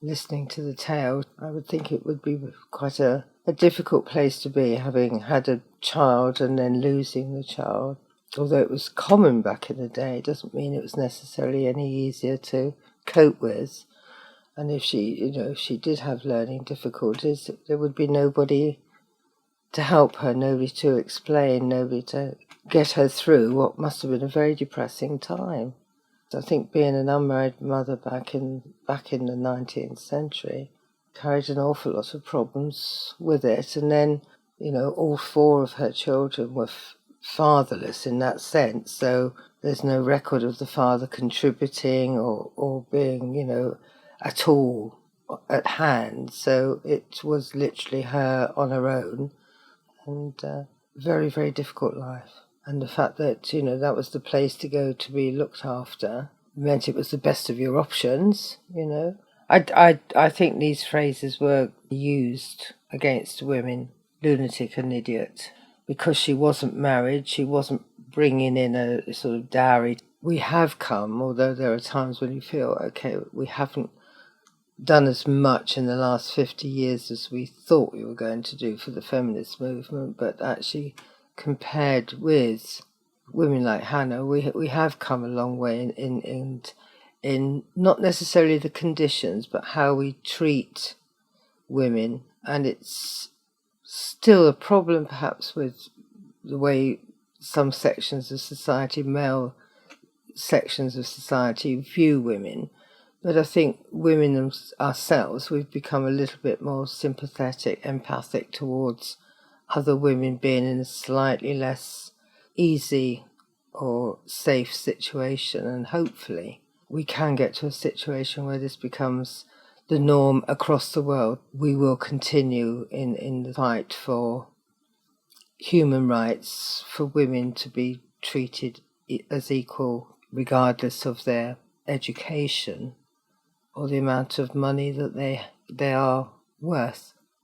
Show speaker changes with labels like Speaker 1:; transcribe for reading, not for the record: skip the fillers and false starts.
Speaker 1: listening to the tale, I would think it would be quite a difficult place to be, having had a child and then losing the child. Although it was common back in the day, it doesn't mean it was necessarily any easier to cope with. And if she did have learning difficulties, there would be nobody to help her, nobody to explain, nobody to get her through what must have been a very depressing time. I think being an unmarried mother back in the 19th century carried an awful lot of problems with it. And then, all four of her children were fatherless in that sense. So there's no record of the father contributing or being, at all at hand. So it was literally her on her own, and very, very difficult life. And the fact that, that was the place to go to be looked after meant it was the best of your options, I think these phrases were used against women, lunatic and idiot, because she wasn't married, she wasn't bringing in a sort of dowry. We have come, although there are times when you feel, okay, we haven't done as much in the last 50 years as we thought we were going to do for the feminist movement, but actually compared with women like Hannah, we have come a long way in not necessarily the conditions, but how we treat women. And it's still a problem perhaps with the way some sections of society, male sections of society, view women. But I think women ourselves, we've become a little bit more sympathetic, empathic towards other women being in a slightly less easy or safe situation. And hopefully we can get to a situation where this becomes the norm across the world. We will continue in the fight for human rights, for women to be treated as equal regardless of their education or the amount of money that they are worth.